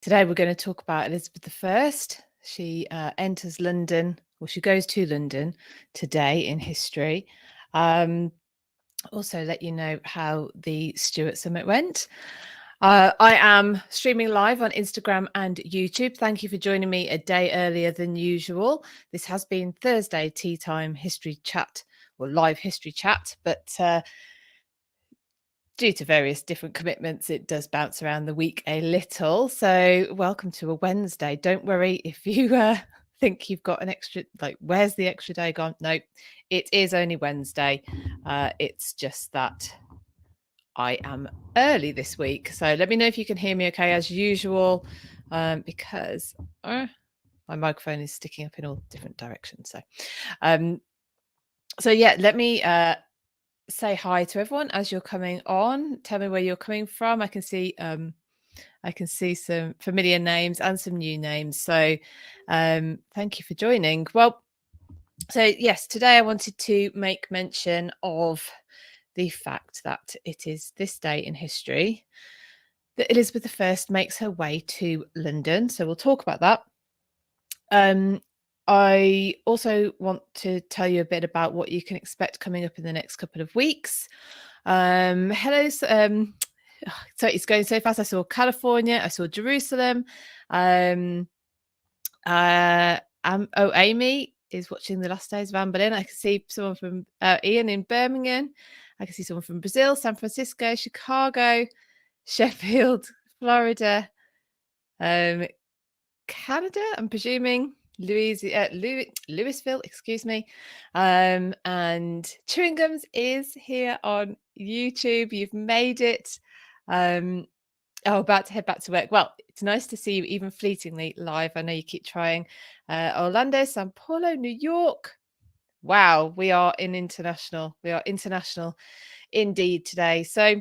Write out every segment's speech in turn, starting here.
Today we're going to talk about Elizabeth I. She enters London, or she goes to London today in history. Also let you know how the Stuart Summit went. I am streaming live on Instagram and YouTube. Thank you for joining me a day earlier than usual. This has been Thursday Tea Time History Chat, or live history chat, but due to various different commitments, it does bounce around the week a little. So welcome to a Wednesday. Don't worry if you think you've got an extra, like, where's the extra day gone? No, it is only Wednesday. It's just that I am early this week. So let me know if you can hear me okay, as usual, because my microphone is sticking up in all different directions. So yeah, let me say hi to everyone as you're coming on. Tell me where you're coming from. I can see some familiar names and some new names. So thank you for joining. Well, so yes, today I wanted to make mention of the fact that it is this day in history that Elizabeth I makes her way to London. So we'll talk about that. I also want to tell you a bit about what you can expect coming up in the next couple of weeks. Hello. So it's going so fast. I saw California. I saw Jerusalem. Amy is watching The Last Days of Anne Boleyn. I can see someone from Ian in Birmingham. I can see someone from Brazil, San Francisco, Chicago, Sheffield, Florida, Canada, I'm presuming. Louisville, excuse me. And Chewing Gums is here on YouTube. You've made it. About to head back to work. Well, it's nice to see you even fleetingly live. I know you keep trying. Orlando, Sao Paulo, New York. Wow, we are international. We are international indeed today. So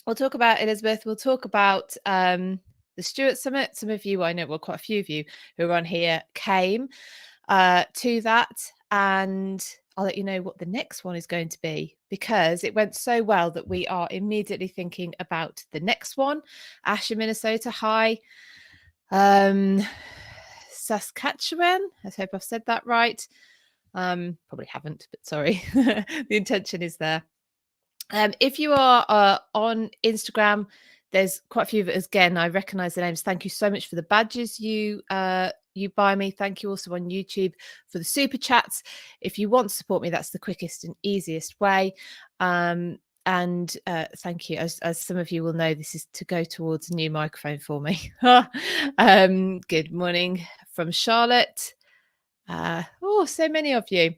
we'll talk about Elizabeth. We'll talk about the Stuart Summit. Some of you, I know, well, quite a few of you who are on here came to that, and I'll let you know what the next one is going to be, because it went so well that we are immediately thinking about the next one. Asher, Minnesota. Hi. Saskatchewan. I hope I've said that right. Probably haven't, but sorry. The intention is there. If you are on Instagram, there's quite a few of it. Again, I recognize the names. Thank you so much for the badges you buy me. Thank you also on YouTube for the super chats. If you want to support me, that's the quickest and easiest way. And thank you. As some of you will know, this is to go towards a new microphone for me. Good morning from Charlotte. So many of you.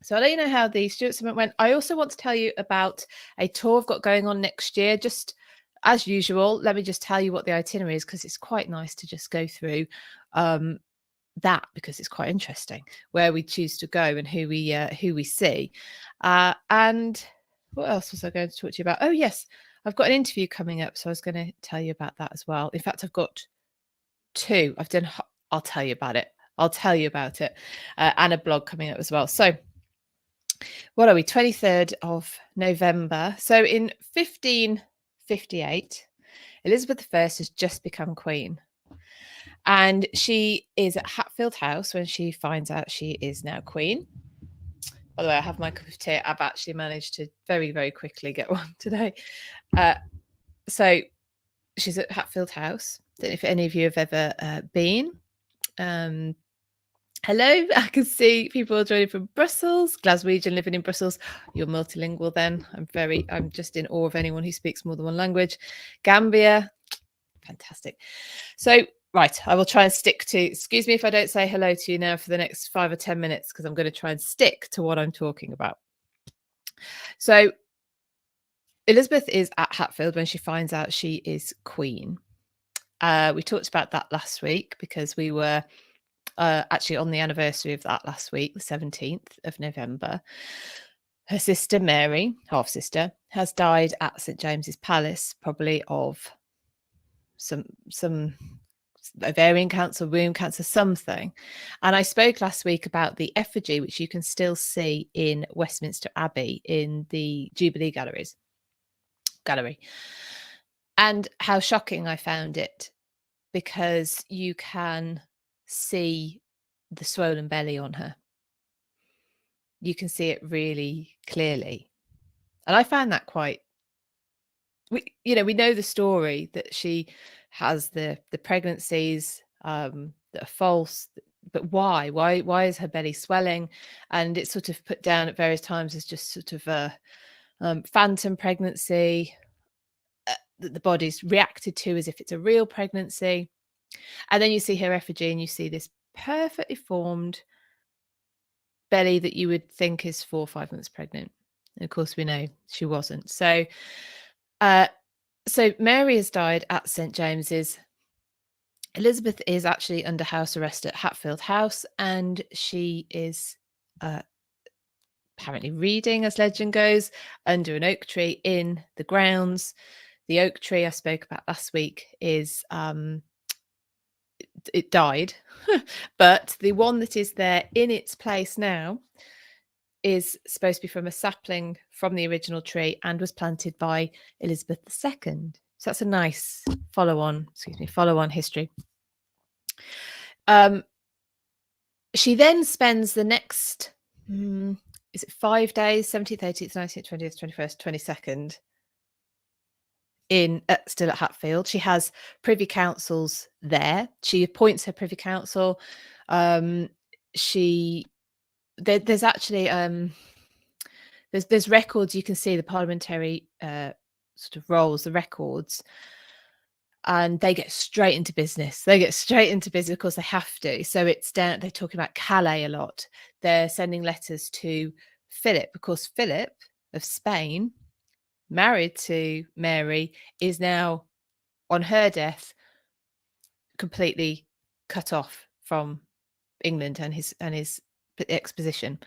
So I'll let you know how the Stuart Summit went. I also want to tell you about a tour I've got going on next year. Just as usual, let me just tell you what the itinerary is, because it's quite nice to just go through that, because it's quite interesting where we choose to go and who we see. And what else was I going to talk to you about? Oh yes, I've got an interview coming up, so I was going to tell you about that as well. In fact, I've got two. I'll tell you about it. And a blog coming up as well. So what are we, 23rd of November. So in 1558, Elizabeth I has just become queen. And she is at Hatfield House when she finds out she is now queen. By the way, I have my cup of tea. I've actually managed to very, very quickly get one today. So she's at Hatfield House. Don't know if any of you have ever been. Hello, I can see people joining from Brussels. Glaswegian living in Brussels. You're multilingual then. I'm just in awe of anyone who speaks more than one language. Gambia, fantastic. So, right, I will try and stick to, excuse me if I don't say hello to you now for the next 5 or 10 minutes, because I'm going to try and stick to what I'm talking about. So, Elizabeth is at Hatfield when she finds out she is queen. We talked about that last week, because we were actually on the anniversary of that last week, the 17th of November. Her sister Mary, half sister, has died at St James's Palace, probably of some ovarian cancer, womb cancer, something. And I spoke last week about the effigy, which you can still see in Westminster Abbey in the Jubilee Gallery, and how shocking I found it, because you can see the swollen belly on her. You can see it really clearly. And I found that quite, we know the story that she has the pregnancies that are false, but why is her belly swelling? And it's sort of put down at various times as just sort of a phantom pregnancy that the body's reacted to as if it's a real pregnancy. And then you see her effigy and you see this perfectly formed belly that you would think is 4 or 5 months pregnant. And of course we know she wasn't. So Mary has died at St James's. Elizabeth is actually under house arrest at Hatfield House, and she is apparently reading, as legend goes, under an oak tree in the grounds. The oak tree I spoke about last week is it died, but the one that is there in its place now is supposed to be from a sapling from the original tree and was planted by Elizabeth II. So that's a nice follow-on history. She then spends the next, is it 5 days, 17th, 18th, 19th, 20th, 21st, 22nd, still at Hatfield. She has privy councils there. She appoints her privy council. There's actually there's records. You can see the parliamentary sort of rolls, the records, and they get straight into business. Of course they have to. So it's down, they're talking about Calais a lot. They're sending letters to Philip, because Philip of Spain, married to Mary, is now, on her death, completely cut off from England and his exposition.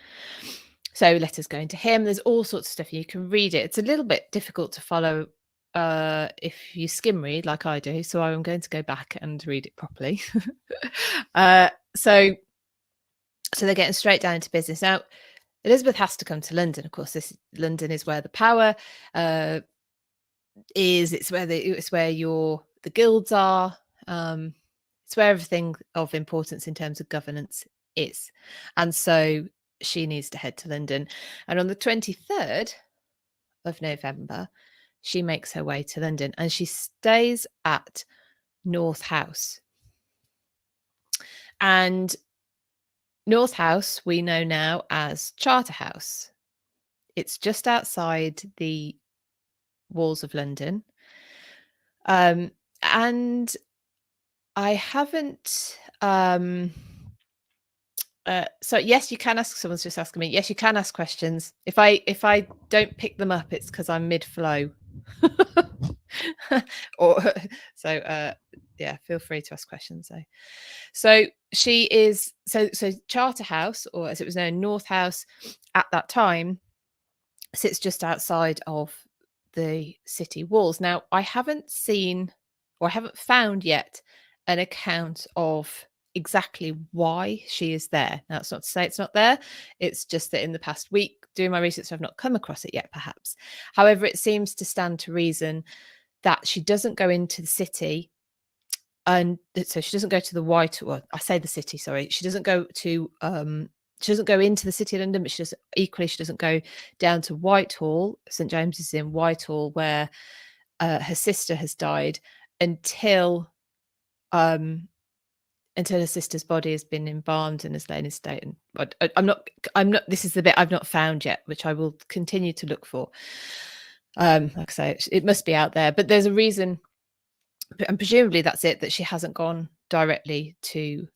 So letters going to him. There's all sorts of stuff. You can read it. It's a little bit difficult to follow if you skim read like I do. So I'm going to go back and read it properly. So they're getting straight down into business. Now, Elizabeth has to come to London. Of course, London is where the power is. It's where the guilds are. It's where everything of importance in terms of governance is. And so she needs to head to London. And on the 23rd of November, she makes her way to London, and she stays at North House. And North House we know now as Charterhouse. It's just outside the walls of London. And I haven't so yes, you can ask. Someone's just asking me. Yes, you can ask questions. If I don't pick them up, it's because I'm mid-flow. Yeah, feel free to ask questions. So she is so Charterhouse, or as it was known, North House, at that time, sits just outside of the city walls. Now, I haven't seen, or I haven't found yet, an account of exactly why she is there. Now, it's not to say it's not there. It's just that in the past week, doing my research, I've not come across it yet, perhaps. However, it seems to stand to reason that she doesn't go into the city, and so she doesn't go to the Whitehall. I say the city, sorry. She doesn't go to she doesn't go into the city of London, but she doesn't go down to Whitehall. St James is in Whitehall, where her sister has died, until her sister's body has been embalmed and has lain in state. And I'm not. This is the bit I've not found yet, which I will continue to look for. Like I say, it must be out there, but there's a reason, and presumably that's it, that she hasn't gone directly to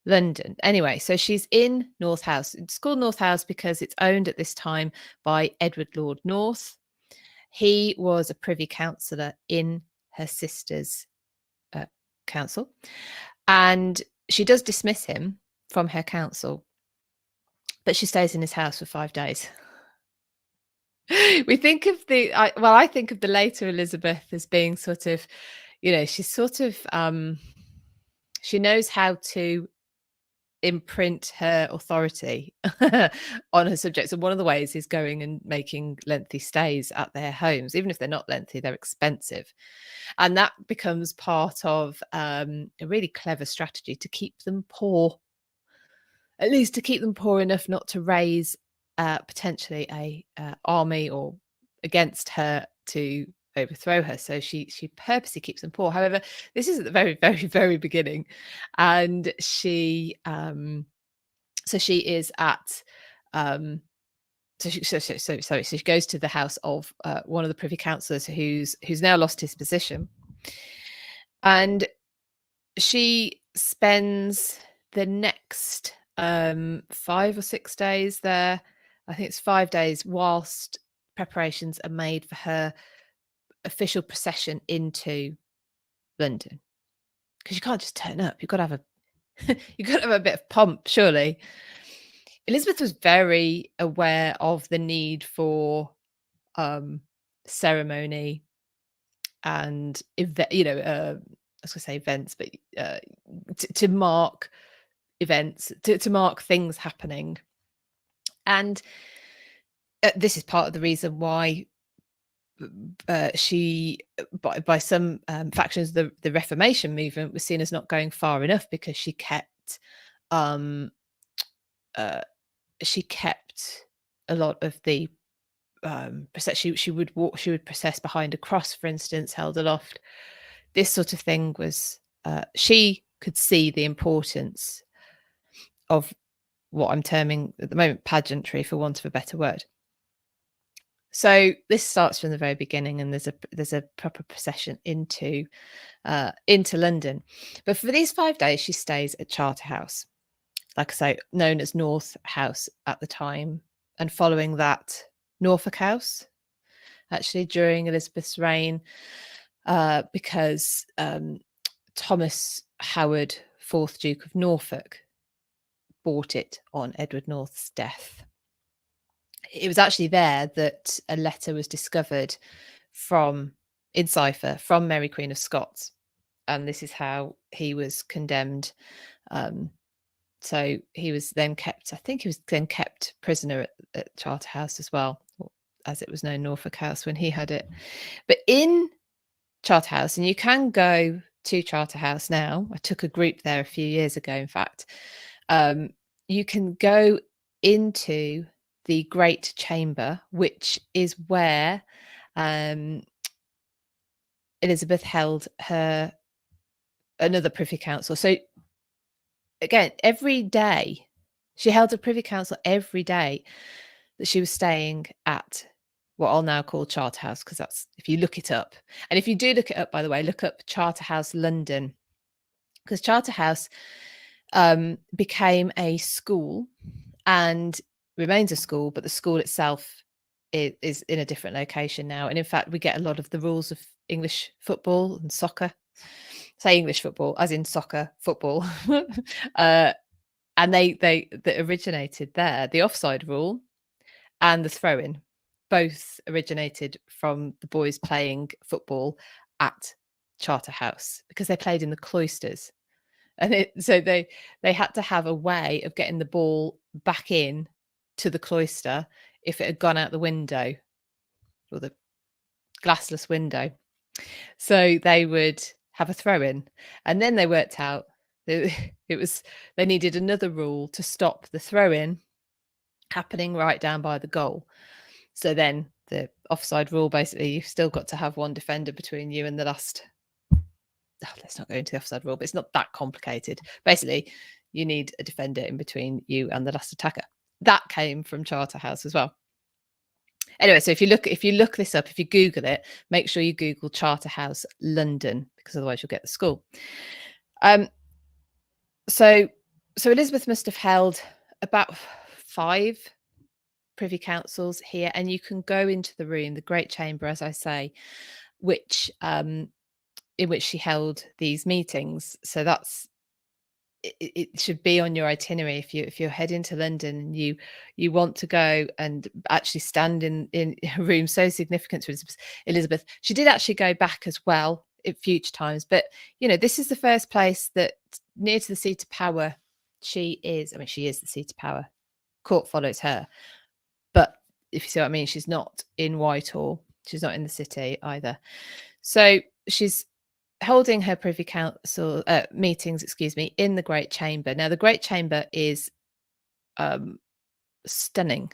London. Anyway, so she's in North House. It's called North House because it's owned at this time by Edward Lord North. He was a privy councillor in her sister's council, and she does dismiss him from her council, but she stays in his house for 5 days. We think of I think of the later Elizabeth as being sort of, she's sort of she knows how to imprint her authority on her subjects. And one of the ways is going and making lengthy stays at their homes. Even if they're not lengthy, they're expensive. And that becomes part of a really clever strategy to keep them poor, at least to keep them poor enough not to raise potentially a army or against her to overthrow her. So she purposely keeps them poor. However, this is at the very, very, very beginning, and she so she is at so she goes to the house of one of the privy councillors who's now lost his position, and she spends the next 5 or 6 days there. I think it's 5 days whilst preparations are made for her official procession into London, because you can't just turn up. You've got to have a bit of pomp, surely. Elizabeth was very aware of the need for ceremony and I was going to say events, but to mark events, to mark things happening. And this is part of the reason why she, by some factions of the Reformation movement, was seen as not going far enough, because she kept a lot of the she would process behind a cross, for instance, held aloft. This sort of thing was she could see the importance of what I'm terming at the moment pageantry, for want of a better word. So this starts from the very beginning, and there's a proper procession into London. But for these 5 days, she stays at Charterhouse, like I say, known as North House at the time, and following that, Norfolk House, actually, during Elizabeth's reign, because Thomas Howard, 4th Duke of Norfolk, bought it on Edward North's death. It was actually there that a letter was discovered in cipher from Mary Queen of Scots, and this is how he was condemned. So he was then kept, I think he was then kept prisoner at Charterhouse as well, or as it was known, Norfolk House, when he had it. But in Charterhouse, and you can go to Charterhouse now, I took a group there a few years ago, in fact, you can go into the Great Chamber, which is where Elizabeth held another Privy Council. So again, every day she held a Privy Council every day that she was staying at what I'll now call Charterhouse, because that's, if you look it up, and if you do look it up, by the way, look up Charterhouse London, because Charterhouse became a school and remains a school, but the school itself is in a different location now. And in fact, we get a lot of the rules of English football and soccer. Say English football as in soccer football, and they originated there. The offside rule and the throw-in both originated from the boys playing football at Charterhouse, because they played in the cloisters, and so they had to have a way of getting the ball back in to the cloister if it had gone out the window, or the glassless window. So they would have a throw-in, and then they worked out they needed another rule to stop the throw-in happening right down by the goal. So then the offside rule, basically, you've still got to have one defender between you and the last. Let's not go into the offside rule, but it's not that complicated. Basically, you need a defender in between you and the last attacker. That came from Charterhouse as well. Anyway, so if you look this up, if you Google it, make sure you Google Charterhouse London, because otherwise you'll get the school. So Elizabeth must have held about 5 privy councils here, and you can go into the room, the Great Chamber, as I say, which in which she held these meetings. So that's it should be on your itinerary if you're heading to London and you want to go and actually stand in a room so significant to Elizabeth. She did actually go back as well in future times, but this is the first place that, near to the seat of power, she is the seat of power. Court follows her. But if you see what I mean, she's not in Whitehall. She's not in the city either. So she's holding her Privy Council meetings, in the Great Chamber. Now, the Great Chamber is stunning,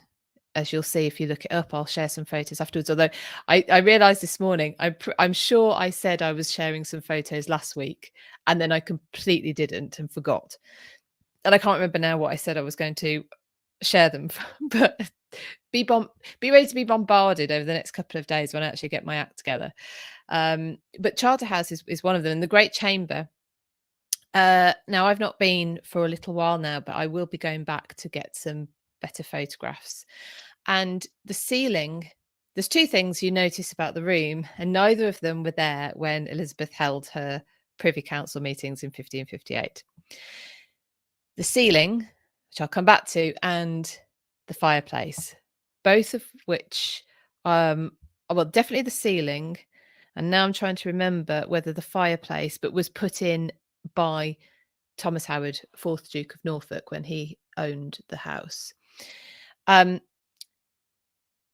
as you'll see if you look it up. I'll share some photos afterwards. Although I realised this morning, I'm sure I said I was sharing some photos last week, and then I completely didn't and forgot. And I can't remember now what I said I was going to share them, but be ready to be bombarded over the next couple of days when I actually get my act together. But Charterhouse is one of them, and the Great Chamber. Now, I've not been for a little while now, but I will be going back to get some better photographs. And the ceiling, there's two things you notice about the room, and neither of them were there when Elizabeth held her Privy Council meetings in 1558. The ceiling, which I'll come back to, and the fireplace, both of which, well, definitely the ceiling, and now I'm trying to remember whether the fireplace, but was put in by Thomas Howard, 4th Duke of Norfolk, when he owned the house. So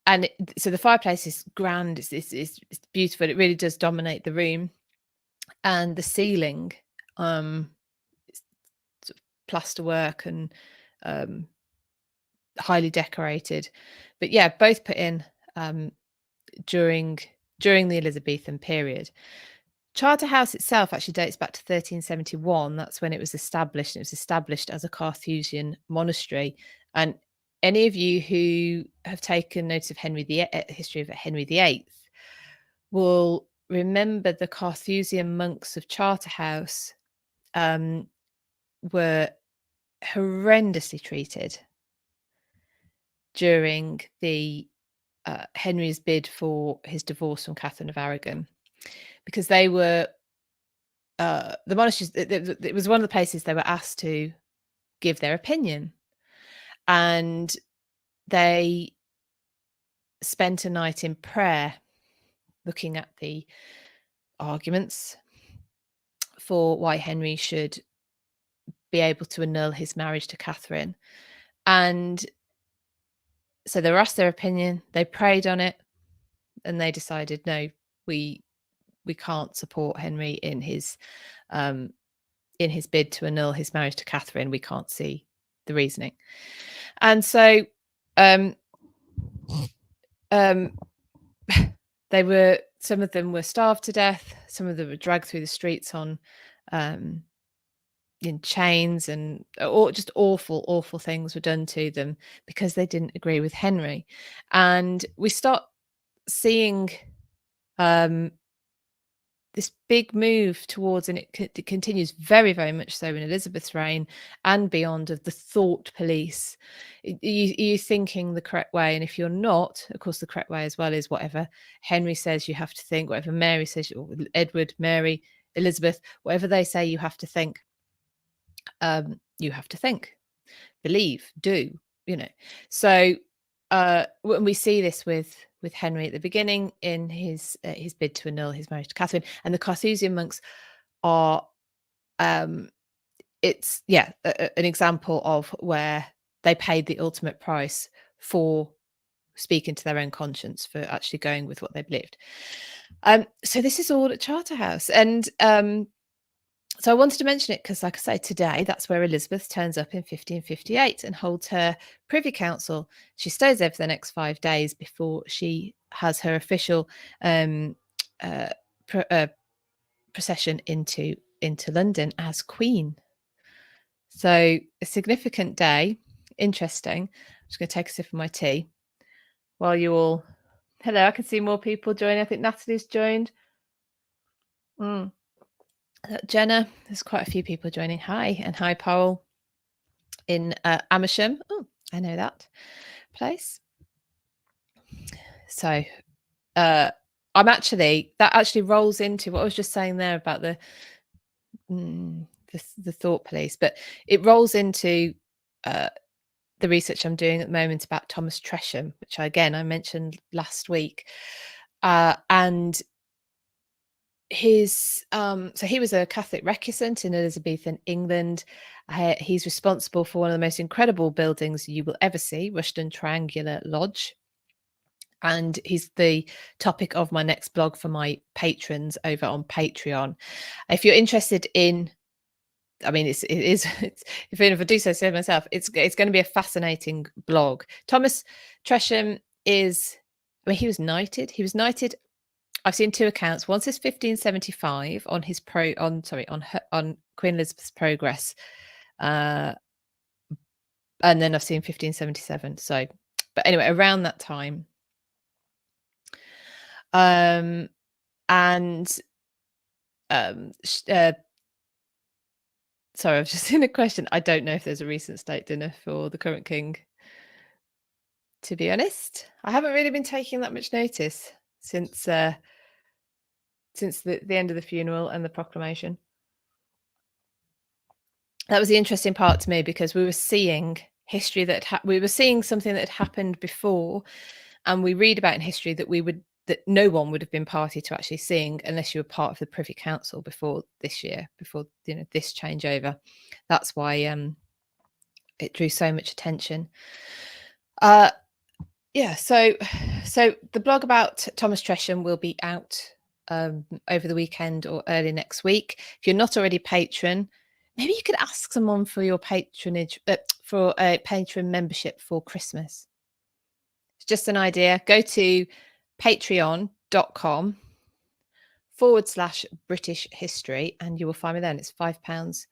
the fireplace is grand, it's beautiful, it really does dominate the room. And the ceiling, it's sort of plasterwork and highly decorated. But yeah, both put in during the Elizabethan period. Charterhouse itself actually dates back to 1371. That's when it was established. It was established as a Carthusian monastery. And any of you who have taken notice of history of Henry VIII will remember the Carthusian monks of Charterhouse were horrendously treated during the Henry's bid for his divorce from Catherine of Aragon, because they were the monasteries. It was one of the places they were asked to give their opinion, and they spent a night in prayer looking at the arguments for why Henry should be able to annul his marriage to Catherine. And so they were asked their opinion, they prayed on it, and they decided, no, we can't support Henry in his bid to annul his marriage to Catherine. We can't see the reasoning. And so some of them were starved to death, some of them were dragged through the streets on in chains, and just awful things were done to them because they didn't agree with Henry. And we start seeing this big move towards, and it continues very, very much so in Elizabeth's reign and beyond, of the thought police. You're thinking the correct way, and if you're not, of course, the correct way as well is whatever Henry says you have to think, whatever Mary says, or Edward, Mary, Elizabeth, whatever they say, you have to think. You have to think, believe, do, So when we see this with Henry at the beginning in his bid to annul his marriage to Catherine, and the Carthusian monks are it's an example of where they paid the ultimate price for speaking to their own conscience, for actually going with what they believed. So this is all at Charterhouse, and so I wanted to mention it because, like I say, today, that's where Elizabeth turns up in 1558 and holds her Privy Council. She stays there for the next 5 days before she has her official procession into London as Queen. So a significant day. Interesting. I'm just going to take a sip of my tea while you all... Hello, I can see more people joining. I think Natalie's joined. Jenna, there's quite a few people joining. Hi, and hi, Paul in Amersham. Oh, I know that place. So that actually rolls into what I was just saying there about the thought police, but it rolls into the research I'm doing at the moment about Thomas Tresham, which I mentioned last week, and so he was a Catholic recusant in Elizabethan England. He's responsible for one of the most incredible buildings you will ever see, Rushden Triangular Lodge. And he's the topic of my next blog for my patrons over on Patreon. If you're interested in, I mean, if I do say myself, it's going to be a fascinating blog. Thomas Tresham is, I mean, he was knighted. I've seen two accounts. One says 1575 on his on Queen Elizabeth's progress, and then I've seen 1577. So, but anyway, around that time. And sorry, I've just seen a question. I don't know if there's a recent state dinner for the current king. To be honest, I haven't really been taking that much notice since the end of the funeral and the proclamation. That was the interesting part to me, because we were seeing history we were seeing something that had happened before, and we read about in history that no one would have been party to actually seeing unless you were part of the Privy Council before this year, before this changeover. That's why it drew so much attention. Yeah, so the blog about Thomas Tresham will be out over the weekend or early next week. If you're not already a patron, maybe you could ask someone for your patronage, for a patron membership for Christmas. It's just an idea. Go to patreon.com/British history and you will find me there. And it's £5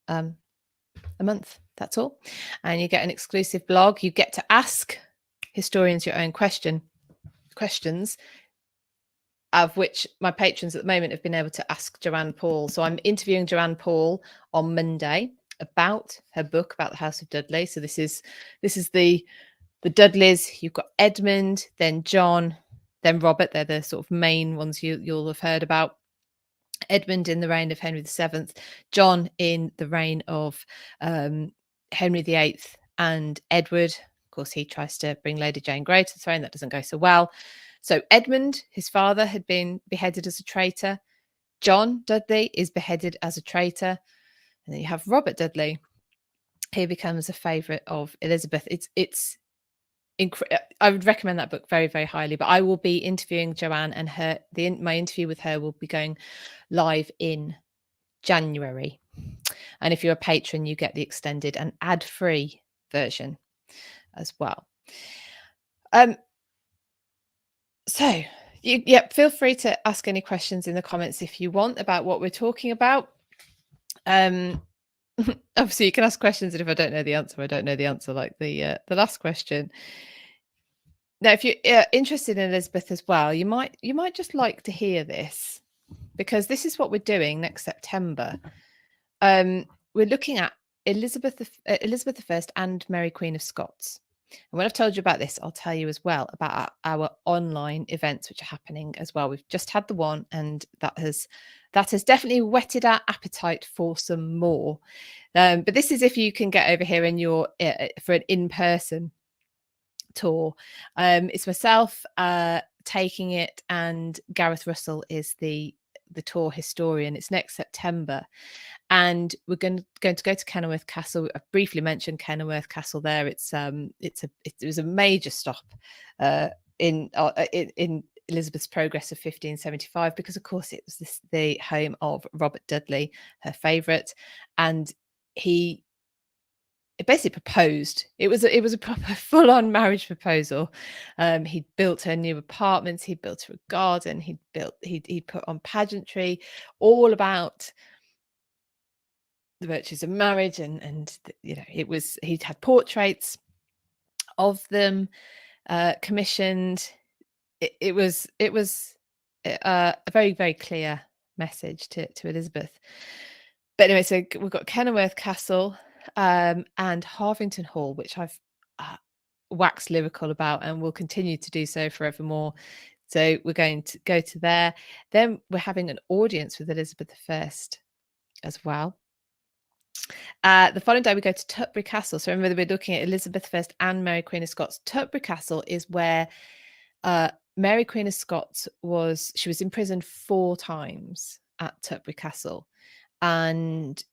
a month. That's all. And you get an exclusive blog. You get to ask historians your own questions, of which my patrons at the moment have been able to ask Joanne Paul. So I'm interviewing Joanne Paul on Monday about her book about the House of Dudley. So this is the Dudleys. You've got Edmund, then John, then Robert. They're the sort of main ones you'll have heard about. Edmund in the reign of Henry VII, John in the reign of Henry VIII and Edward. Of course, he tries to bring Lady Jane Grey to the throne. That doesn't go so well. So Edmund, his father, had been beheaded as a traitor. John Dudley is beheaded as a traitor. And then you have Robert Dudley. He becomes a favourite of Elizabeth. I would recommend that book very, very highly. But I will be interviewing Joanne, and my interview with her will be going live in January. And if you're a patron, you get the extended and ad-free version as well. So feel free to ask any questions in the comments if you want about what we're talking about. Obviously you can ask questions, and if I don't know the answer, I don't know the answer, like the last question. Now, if you're interested in Elizabeth as well, you might just like to hear this, because this is what we're doing next September. We're looking at Elizabeth I and Mary Queen of Scots. And when I've told you about this, I'll tell you as well about our online events, which are happening as well. We've just had the one, and that has definitely whetted our appetite for some more. But this is if you can get over here and you're for an in-person tour. It's myself taking it, and Gareth Russell is the tour historian. It's next September, and we're going to go to Kenilworth Castle. I briefly mentioned Kenilworth Castle there. It was a major stop in Elizabeth's progress of 1575, because of course it was the home of Robert Dudley, her favourite, and it basically proposed. It was a proper full-on marriage proposal. He built her new apartments. He built her a garden. He put on pageantry, all about the virtues of marriage, and he'd had portraits of them commissioned. It was a very, very clear message to Elizabeth. But anyway, so we've got Kenilworth Castle and Harvington Hall, which I've waxed lyrical about and will continue to do so forevermore. So we're going to go to there. Then we're having an audience with Elizabeth I as well. The following day we go to Tutbury Castle. So remember that we're looking at Elizabeth I and Mary Queen of Scots. Tutbury Castle is where Mary Queen of Scots was imprisoned 4 times at Tutbury Castle, and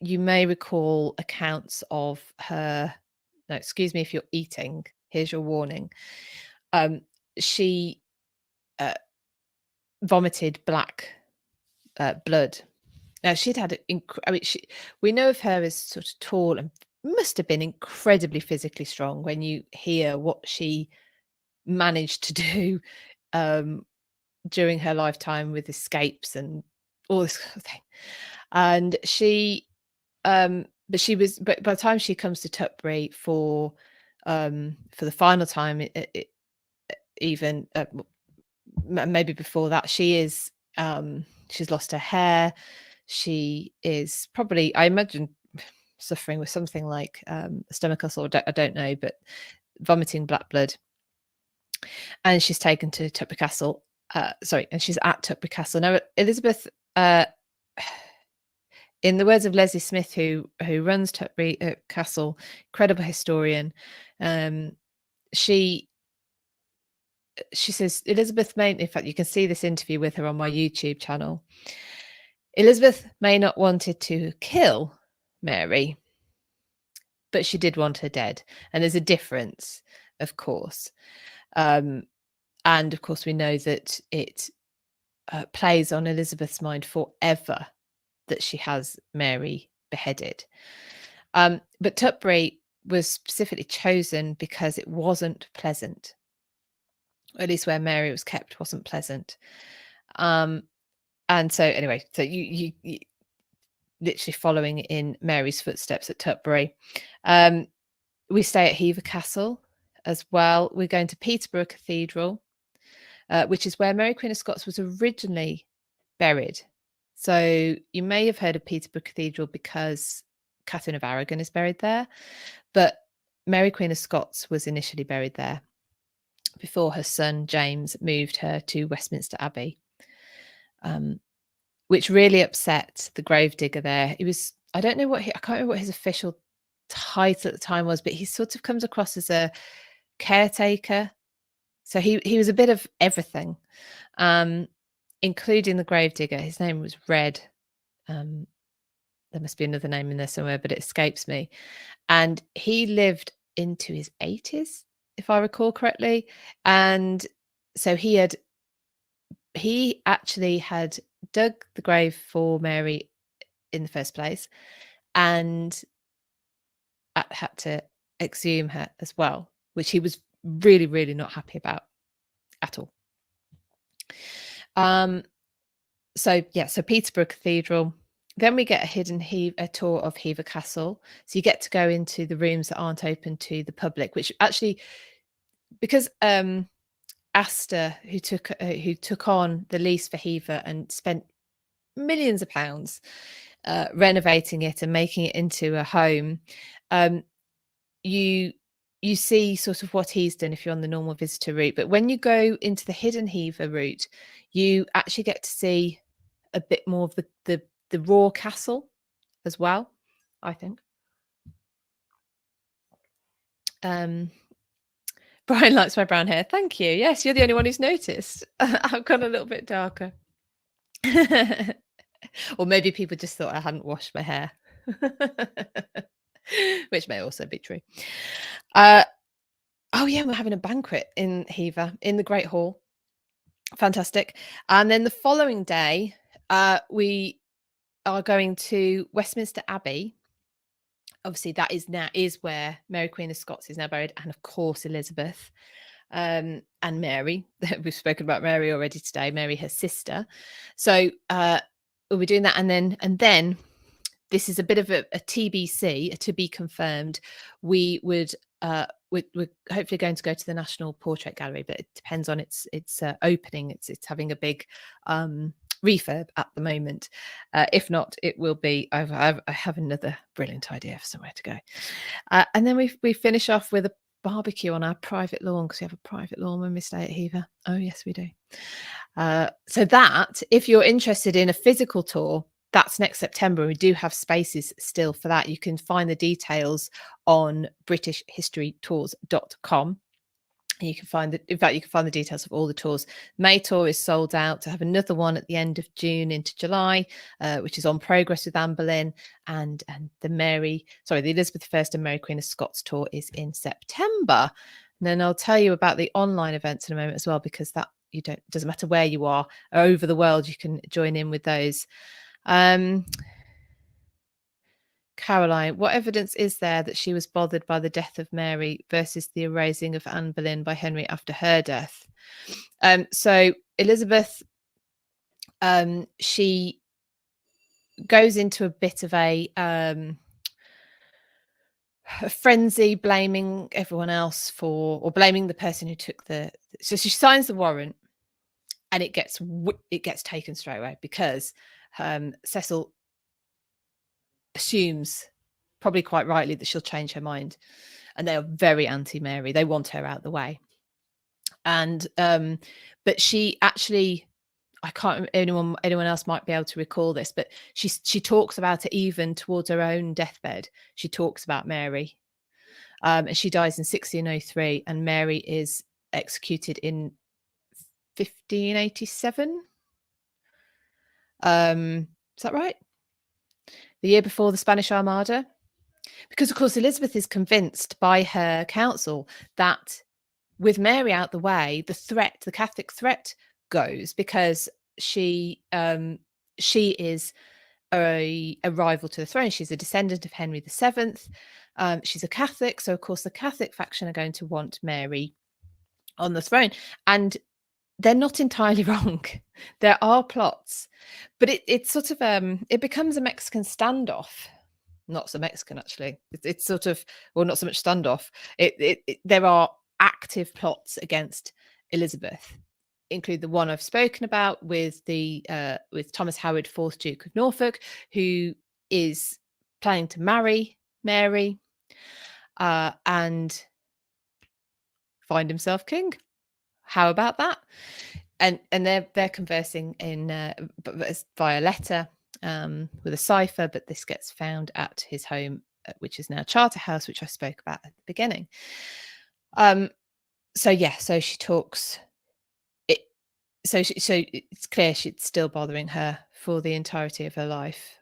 you may recall accounts of her. No, excuse me if you're eating. Here's your warning. She vomited black blood. Now she'd had, we know of her as sort of tall and must have been incredibly physically strong when you hear what she managed to do during her lifetime with escapes and all this kind of thing. And she, but by the time she comes to Tutbury for the final time, even maybe before that, she's lost her hair. She is probably, I imagine, suffering with something like a stomach ulcer, I don't know, but vomiting black blood. And she's taken to Tutbury Castle. And she's at Tutbury Castle. Now, Elizabeth, in the words of Leslie Smith, who runs Tutbury Castle, incredible historian, she says Elizabeth may, in fact, you can see this interview with her on my YouTube channel. Elizabeth may not wanted to kill Mary, but she did want her dead. And there's a difference, of course. And of course, we know that it plays on Elizabeth's mind forever that she has Mary beheaded. But Tutbury was specifically chosen because it wasn't pleasant. At least where Mary was kept wasn't pleasant. And so anyway, so you literally following in Mary's footsteps at Tutbury. We stay at Hever Castle as well. We're going to Peterborough Cathedral, which is where Mary Queen of Scots was originally buried. So you may have heard of Peterborough Cathedral because Catherine of Aragon is buried there, but Mary Queen of Scots was initially buried there before her son James moved her to Westminster Abbey, which really upset the gravedigger there. He was, I can't remember what his official title at the time was, but he sort of comes across as a caretaker. So he was a bit of everything, including the gravedigger. His name was Red. There must be another name in there somewhere, but it escapes me. And he lived into his 80s, if I recall correctly. And so he actually had dug the grave for Mary in the first place and had to exhume her as well, which he was really, really not happy about at all. So Peterborough Cathedral. Then we get a tour of Hever Castle. So you get to go into the rooms that aren't open to the public, which actually, because Astor, who took on the lease for Hever and spent millions of pounds renovating it and making it into a home, you see sort of what he's done if you're on the normal visitor route. But when you go into the hidden Hever route, you actually get to see a bit more of the raw castle as well, I think. Brian likes my brown hair. Thank you. Yes, you're the only one who's noticed. I've gone a little bit darker. Or maybe people just thought I hadn't washed my hair, which may also be true. Oh yeah, we're having a banquet in Hever in the Great Hall. Fantastic. And then the following day, we are going to Westminster Abbey. Obviously, that is where Mary Queen of Scots is now buried, and of course Elizabeth and Mary. We've spoken about Mary already today. Mary, her sister. So we'll be doing that, and then this is a bit of a TBC, a to be confirmed. We're hopefully going to go to the National Portrait Gallery, but it depends on its opening. It's having a big refurb at the moment. If not, it will be. I have another brilliant idea for somewhere to go, and then we finish off with a barbecue on our private lawn, because we have a private lawn when we stay at Hever. Oh yes, we do. So that, if you're interested in a physical tour, that's next September. We do have spaces still for that. You can find the details on BritishHistoryTours.com. You can find in fact, you can find the details of all the tours. May tour is sold out. To have another one at the end of June into July, which is on progress with Anne Boleyn, and the Elizabeth I and Mary Queen of Scots tour is in September. And then I'll tell you about the online events in a moment as well, because that doesn't matter where you are over the world, you can join in with those. Caroline, what evidence is there that she was bothered by the death of Mary versus the erasing of Anne Boleyn by Henry after her death? So Elizabeth, she goes into a bit of a frenzy, blaming everyone else or blaming the person who took so she signs the warrant, and it gets taken straight away, because Cecil assumes, probably quite rightly, that she'll change her mind, and they are very anti-Mary. They want her out the way. And but she actually, I can't, anyone else might be able to recall this, but she talks about it even towards her own deathbed. She talks about Mary, and she dies in 1603, and Mary is executed in 1587. Is that right? The year before the Spanish Armada. Because, of course, Elizabeth is convinced by her council that with Mary out the way, the Catholic threat goes, because she is a rival to the throne. She's a descendant of Henry VII. She's a Catholic, so of course the Catholic faction are going to want Mary on the throne, and they're not entirely wrong. There are plots, but it's sort of it becomes a Mexican standoff. Not so Mexican, actually. It's sort of, well, not so much standoff. There are active plots against Elizabeth, include the one I've spoken about with Thomas Howard, 4th Duke of Norfolk, who is planning to marry Mary and find himself king. How about that? And they're conversing via letter, with a cipher, but this gets found at his home, which is now Charterhouse, which I spoke about at the beginning. So she talks. So it's clear she's still bothering her for the entirety of her life.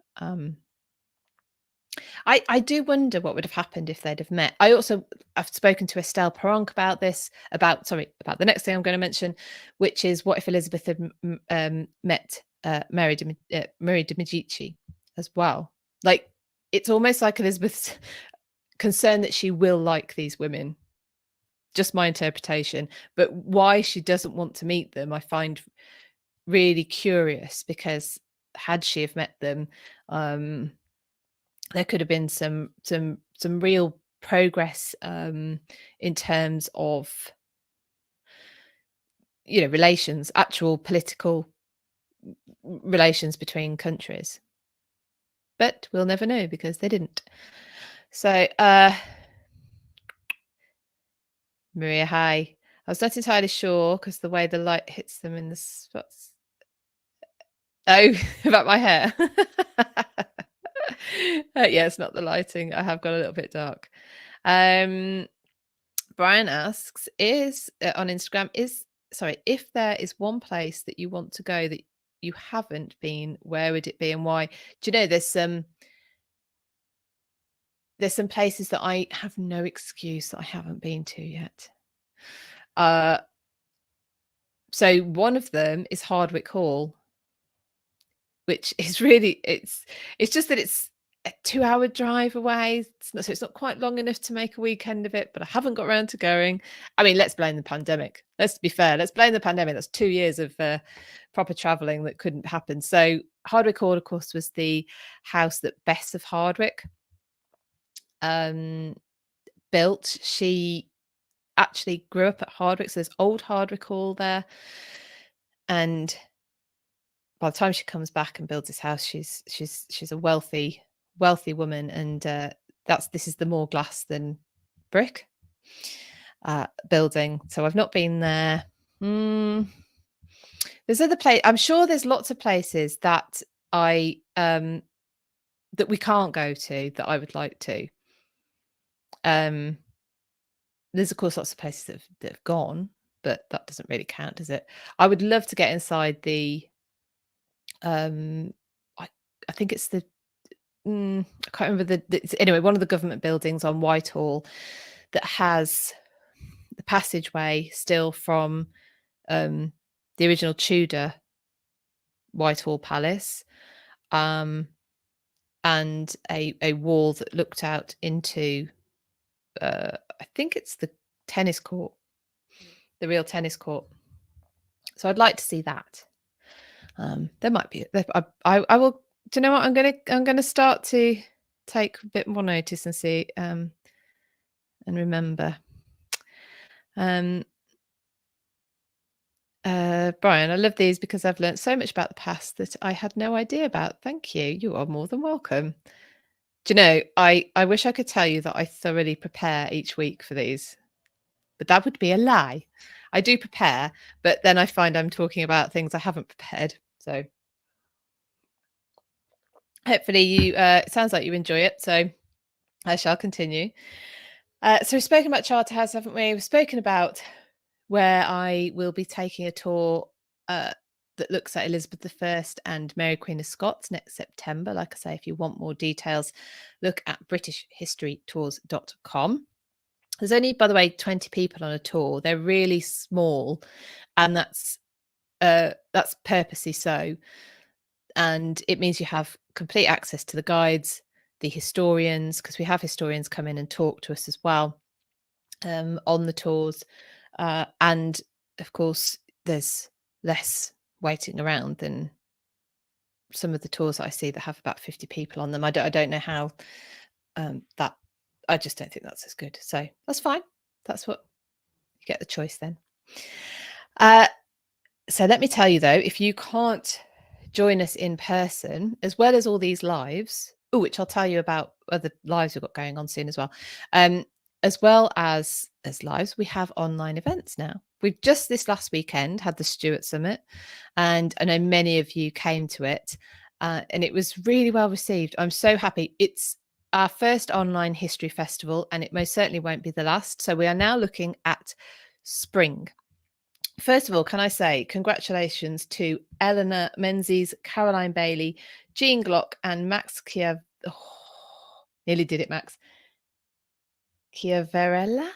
I do wonder what would have happened if they'd have met. I've spoken to Estelle Perronc about this, about the next thing I'm going to mention, which is, what if Elizabeth had met Mary de Medici as well? Like, it's almost like Elizabeth's concerned that she will like these women. Just my interpretation, but why she doesn't want to meet them, I find really curious, because had she have met them, there could have been some real progress in terms of, relations, actual political relations between countries. But we'll never know, because they didn't. So Maria, hi. I was not entirely sure, because the way the light hits them in the spots. Oh, about my hair. Yeah, it's not the lighting. I have got a little bit dark. Brian asks, on Instagram, if there is one place that you want to go that you haven't been, where would it be and why? Do you know, there's some places that I have no excuse that I haven't been to yet. So one of them is Hardwick Hall, which is really, it's just that it's a 2-hour drive away. So it's not quite long enough to make a weekend of it, but I haven't got around to going. I mean, let's blame the pandemic. Let's be fair. Let's blame the pandemic. That's 2 years of proper traveling that couldn't happen. So Hardwick Hall, of course, was the house that Bess of Hardwick built. She actually grew up at Hardwick. So there's old Hardwick Hall there. And by the time she comes back and builds this house, she's a wealthy woman, and this is the more glass than brick building. So I've not been there. There's other I'm sure there's lots of places that that we can't go to that I would like to. there's of course lots of places that have gone, but that doesn't really count, does it? I would love to get inside the um I think it's the I can't remember anyway, one of the government buildings on Whitehall that has the passageway still from the original Tudor Whitehall Palace, and a wall that looked out into I think it's the tennis court, the real tennis court. So I'd like to see that. There might be. I will. Do you know what? I'm gonna start to take a bit more notice and see and remember. Brian, I love these because I've learned so much about the past that I had no idea about. Thank you. You are more than welcome. Do you know, I wish I could tell you that I thoroughly prepare each week for these, but that would be a lie. I do prepare, but then I find I'm talking about things I haven't prepared. So hopefully you it sounds like you enjoy it. So I shall continue. So we've spoken about Charterhouse, haven't we? We've spoken about where I will be taking a tour that looks at Elizabeth I and Mary Queen of Scots next September. Like I say, if you want more details, look at BritishHistoryTours.com. There's only, by the way, 20 people on a tour. They're really small, and that's purposely so. And it means you have complete access to the guides, the historians, because we have historians come in and talk to us as well on the tours. And of course, there's less waiting around than some of the tours that I see that have about 50 people on them. I don't know how that. I just don't think that's as good. So that's fine. That's what you get the choice then. So let me tell you though, if you can't join us in person, as well as all these lives, which I'll tell you about other lives we've got going on soon as well. As well as lives, we have online events now. We've just this last weekend had the Stuart Summit, and I know many of you came to it, and it was really well received. I'm so happy. It's our first online history festival, and it most certainly won't be the last. So we are now looking at spring. First of all, can I say congratulations to Eleanor Menzies, Caroline Bailey, Jean Glock, and Max Kiev. Oh, nearly did it, Max. Chiavarella?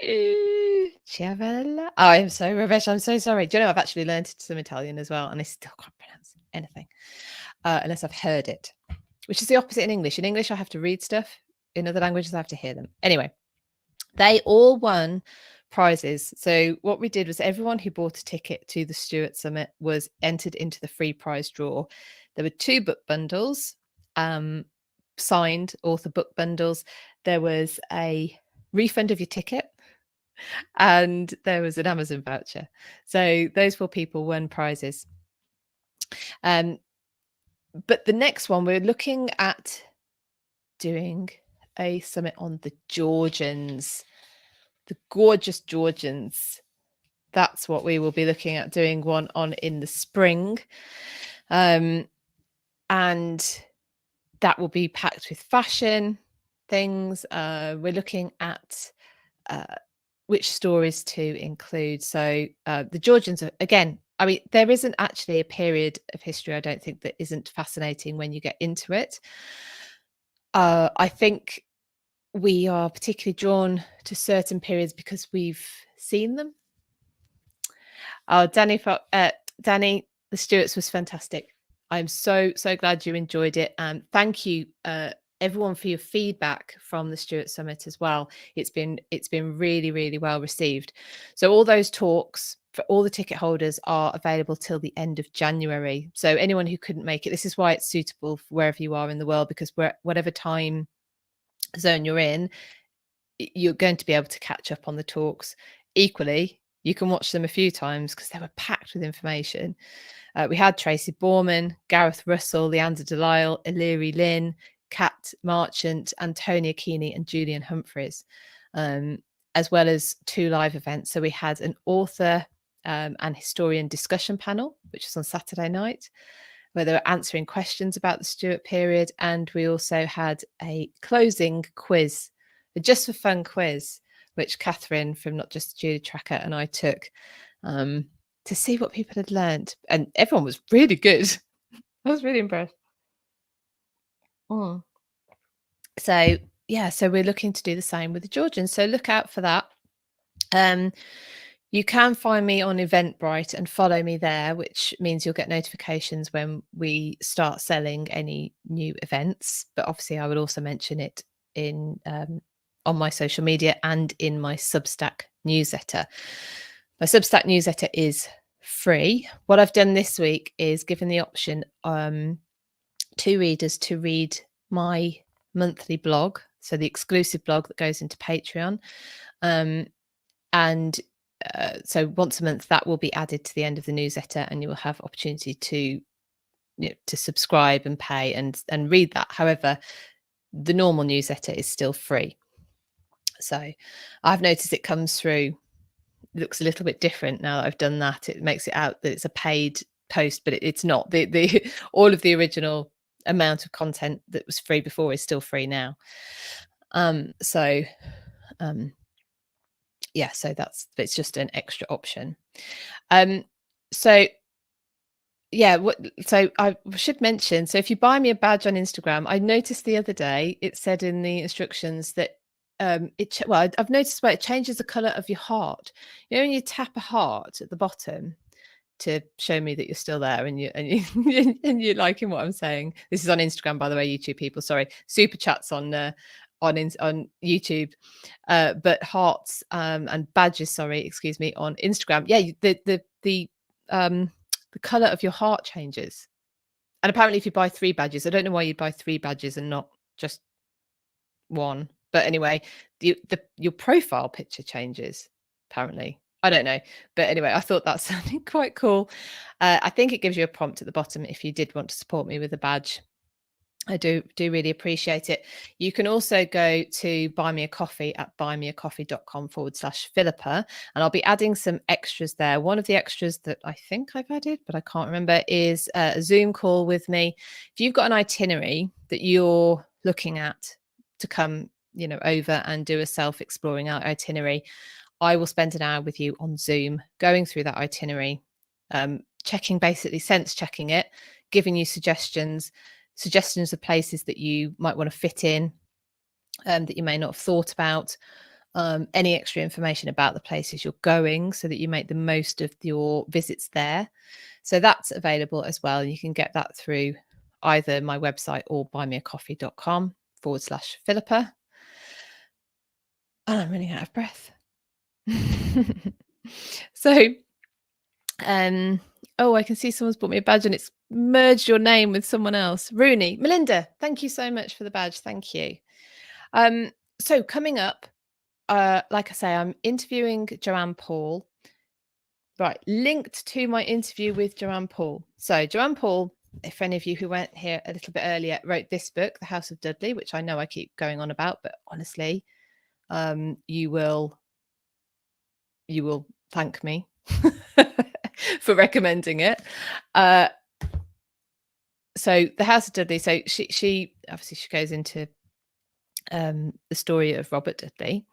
Chiavarella? Oh, I am so rubbish. I'm so sorry. Do you know, I've actually learned some Italian as well, and I still can't pronounce anything unless I've heard it, which is the opposite in English. In English, I have to read stuff. In other languages, I have to hear them. Anyway, they all won prizes. So what we did was everyone who bought a ticket to the Stuart Summit was entered into the free prize draw. There were 2 book bundles, signed author book bundles. There was a refund of your ticket, and there was an Amazon voucher. So those 4 people won prizes. But the next one, we're looking at doing a summit on the Georgians, the gorgeous Georgians. That's what we will be looking at doing one on in the spring. And that will be packed with fashion things. We're looking at which stories to include. So the Georgians are, again, I mean, there isn't actually a period of history, I don't think, that isn't fascinating when you get into it. I think we are particularly drawn to certain periods because we've seen them. Oh, Danny, the Stuarts was fantastic. I'm so glad you enjoyed it, and thank you everyone for your feedback from the Stuart Summit as well. It's been really well received. So all those talks for all the ticket holders are available till the end of January. So anyone who couldn't make it, this is why it's suitable for wherever you are in the world, because whatever time zone you're in, you're going to be able to catch up on the talks. Equally, you can watch them a few times because they were packed with information. We had Tracy Borman, Gareth Russell, Leander Delisle, Illyri Lynn, Kat Marchant, Antonia Keeney, and Julian Humphreys, as well as 2 live events. So we had an author and historian discussion panel, which was on Saturday night, where they were answering questions about the Stuart period. And we also had a closing quiz, a just for fun quiz, which Catherine from Not Just a Judy Tracker and I took to see what people had learned, and everyone was really good. I was really impressed. So yeah, so we're looking to do the same with the Georgians. So look out for that. You can find me on Eventbrite and follow me there, which means you'll get notifications when we start selling any new events. But obviously, I would also mention it in on my social media and in my Substack newsletter. My Substack newsletter is free. What I've done this week is given the option to readers to read my monthly blog, so the exclusive blog that goes into Patreon, and so once a month that will be added to the end of the newsletter, and you will have opportunity to to subscribe and pay and read that. However, the normal newsletter is still free. So I've noticed it comes through, it looks a little bit different now that I've done that. It makes it out that it's a paid post, but it's not. The all of the original amount of content that was free before is still free now. Yeah, so it's just an extra option. So yeah, so I should mention, so if you buy me a badge on Instagram, I noticed the other day it said in the instructions that I've noticed where it changes the color of your heart. You know, when you tap a heart at the bottom to show me that you're still there and you and you're liking what I'm saying. This is on Instagram, by the way, YouTube people. Sorry, super chats on YouTube, but hearts and badges. Sorry, excuse me, on Instagram. Yeah, the color of your heart changes, and apparently, if you buy 3 badges, I don't know why you'd buy 3 badges and not just 1. But anyway, your profile picture changes. Apparently, I don't know, but anyway, I thought that sounded quite cool. I think it gives you a prompt at the bottom if you did want to support me with a badge. I do really appreciate it. You can also go to buy me a coffee at buymeacoffee.com/Philippa, and I'll be adding some extras there. One of the extras that I think I've added, but I can't remember, is a Zoom call with me. If you've got an itinerary that you're looking at to come, over and do a self-exploring itinerary, I will spend an hour with you on Zoom going through that itinerary, basically sense checking it, giving you suggestions of places that you might want to fit in, that you may not have thought about, any extra information about the places you're going so that you make the most of your visits there. So that's available as well. You can get that through either my website or buymeacoffee.com/Philippa. And I'm running out of breath. So I can see someone's bought me a badge and it's merged your name with someone else. Rooney, Melinda, thank you so much for the badge. Thank you. So coming up, like I say, I'm interviewing Joanne Paul. Right, linked to my interview with Joanne Paul. So Joanne Paul, if any of you who weren't here a little bit earlier, wrote this book, The House of Dudley, which I know I keep going on about, but honestly, you will thank me for recommending it. So The House of Dudley. So she obviously she goes into the story of Robert Dudley.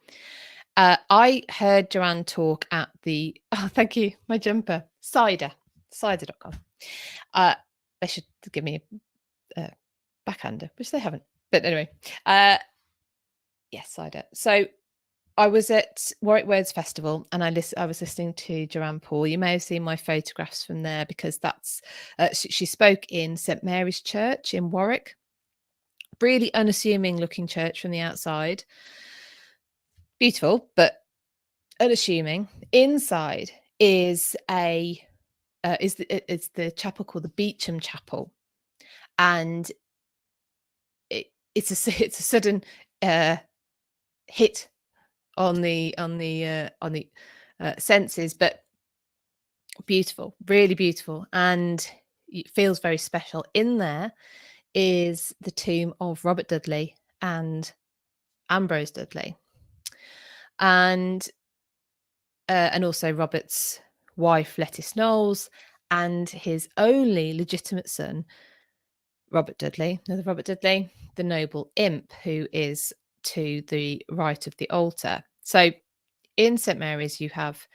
I heard Joanne talk at the thank you, my jumper, cider.com. They should give me a backhander, which they haven't. But anyway, yes, cider. So I was at Warwick Words Festival and I was listening to Joanne Paul. You may have seen my photographs from there because that's she spoke in St Mary's Church in Warwick. Really unassuming looking church from the outside. Beautiful, but unassuming. Inside is the chapel called the Beauchamp Chapel, and it's a sudden hit on the senses, but beautiful, really beautiful, and it feels very special. In there is the tomb of Robert Dudley and Ambrose Dudley, and also Robert's wife Lettice Knowles and his only legitimate son Robert Dudley, another Robert Dudley, the noble imp who is to the right of the altar. So in St Mary's, you have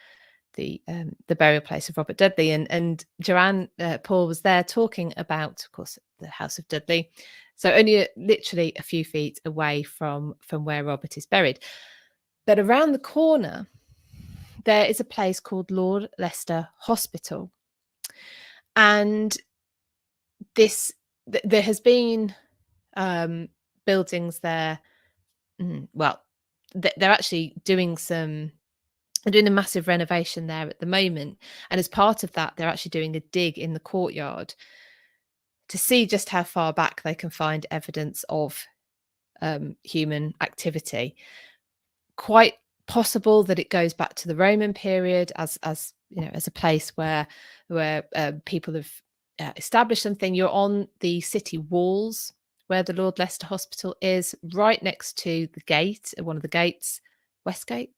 the burial place of Robert Dudley, and Joanne Paul was there talking about, of course, the House of Dudley. So only literally a few feet away from where Robert is buried. But around the corner, there is a place called Lord Leicester Hospital. And there has been buildings there. Well, they're actually doing a massive renovation there at the moment. And as part of that, they're actually doing a dig in the courtyard to see just how far back they can find evidence of human activity. Quite possible that it goes back to the Roman period as you know, as a place where people have established something. You're on the city walls where the Lord Leicester Hospital is, right next to the gate, one of the gates, Westgate.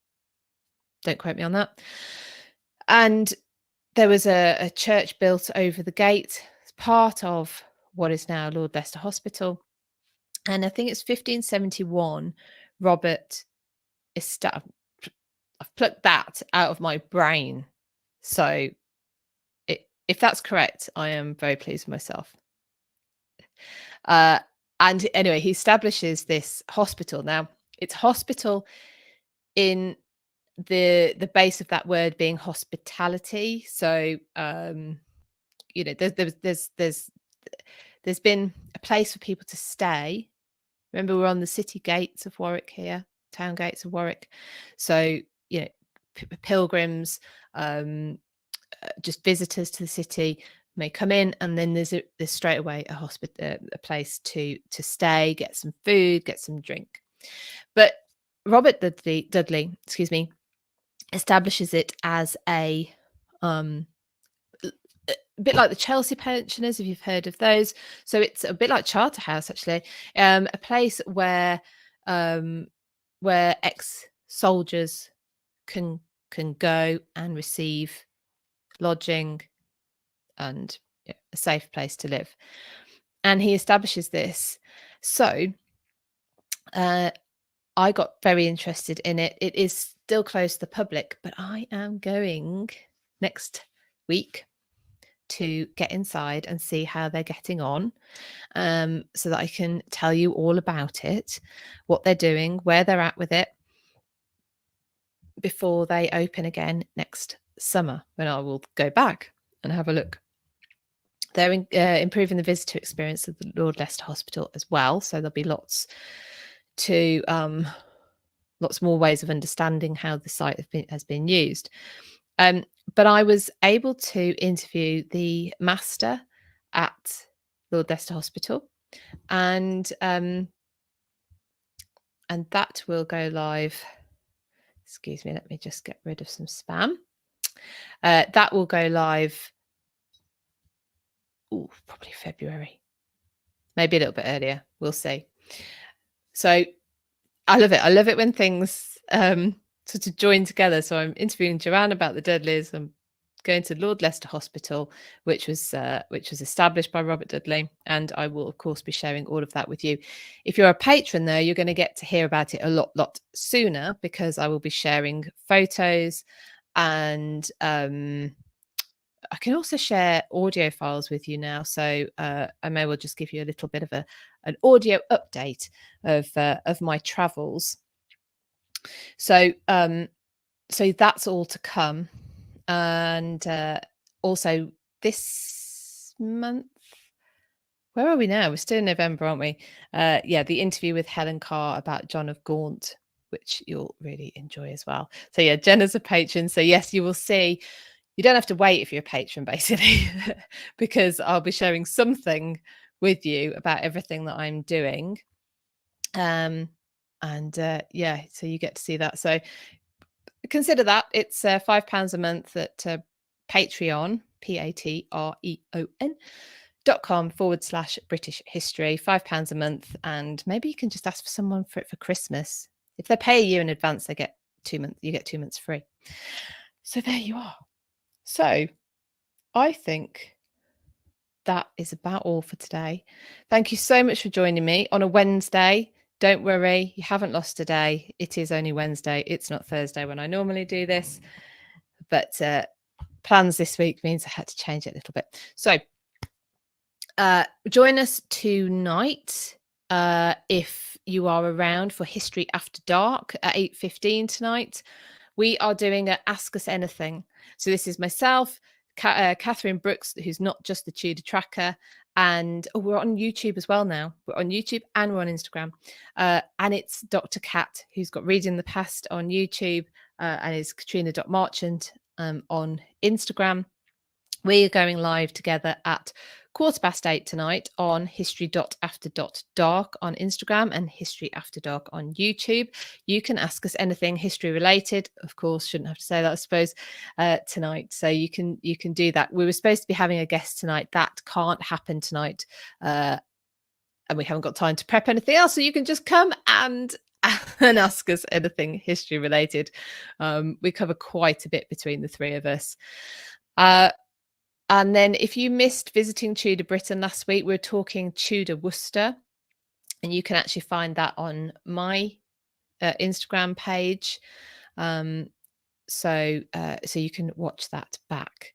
Don't quote me on that. And there was a church built over the gate as part of what is now Lord Leicester Hospital. And I think it's 1571, Robert I've plucked that out of my brain. So if that's correct, I am very pleased with myself. And anyway, he establishes this hospital. Now, it's hospital in the base of that word being hospitality. So you know, there's been a place for people to stay. Remember, we're on the city gates of Warwick here, town gates of Warwick. So you know, pilgrims, just visitors to the city may come in, and then there's straight away a place to stay, get some food, get some drink. But Robert Dudley, excuse me, establishes it as a bit like the Chelsea pensioners, if you've heard of those. So it's a bit like Charterhouse, actually, a place where ex-soldiers can go and receive lodging and a safe place to live. And he establishes this. So I got very interested in it. It is still closed to the public, but I am going next week to get inside and see how they're getting on, so that I can tell you all about it, what they're doing, where they're at with it, before they open again next summer, when I will go back and have a look. They're improving the visitor experience of the Lord Leicester Hospital as well, so there'll be lots more ways of understanding how the site has been used. But I was able to interview the master at Lord Leicester Hospital, and that will go live. Excuse me, let me just get rid of some spam. That will go live probably February, maybe a little bit earlier. We'll see. So I love it. I love it when things sort of join together. So I'm interviewing Joanne about the Dudleys. I'm going to Lord Leicester Hospital, which was established by Robert Dudley, and I will of course be sharing all of that with you. If you're a patron, though, you're going to get to hear about it a lot sooner, because I will be sharing photos, and I can also share audio files with you now. So I may well just give you a little bit of an audio update of my travels. So that's all to come. And also this month, where are we now? We're still in November, aren't we? The interview with Helen Carr about John of Gaunt, which you'll really enjoy as well. So yeah, Jenna's a patron. So yes, you will see. You don't have to wait if you're a patron, basically, because I'll be sharing something with you about everything that I'm doing. So you get to see that. So consider that. It's £5 a month at Patreon, patreon.com/British history, £5 a month. And maybe you can just ask for someone for it for Christmas. If they pay a year in advance, they get 2 months. You get 2 months free. So there you are. So I think that is about all for today. Thank you so much for joining me on a Wednesday. don't worry, you haven't lost a day. It is only Wednesday. It's not Thursday when I normally do this. But plans this week means I had to change it a little bit. So join us tonight if you are around for History After Dark at 8:15 tonight. We are doing a Ask Us Anything. So this is myself, Catherine Brooks, who's not just the Tudor Tracker, and we're on YouTube as well now. We're on YouTube and we're on Instagram. And it's Dr. Cat, who's got Reading the Past on YouTube, and is Katrina.Marchant on Instagram. We are going live together at 8:15 tonight on history.after.dark on Instagram and History After Dark on YouTube. You can ask us anything history related. Of course, shouldn't have to say that, I suppose, tonight. So you can do that. We were supposed to be having a guest tonight. That can't happen tonight. And we haven't got time to prep anything else. So you can just come and ask us anything history related. We cover quite a bit between the three of us. And then if you missed visiting Tudor Britain last week, we were talking Tudor Worcester, and you can actually find that on my Instagram page. So you can watch that back.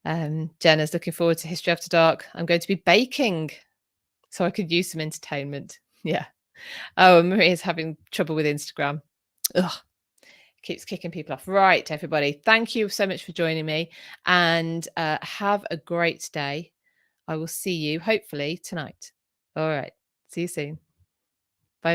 Jenna's looking forward to History After Dark. I'm going to be baking, so I could use some entertainment. Yeah. Oh, Maria's having trouble with Instagram. Ugh. Keeps kicking people off. Right, everybody. Thank you so much for joining me, and have a great day. I will see you hopefully tonight. All right. See you soon.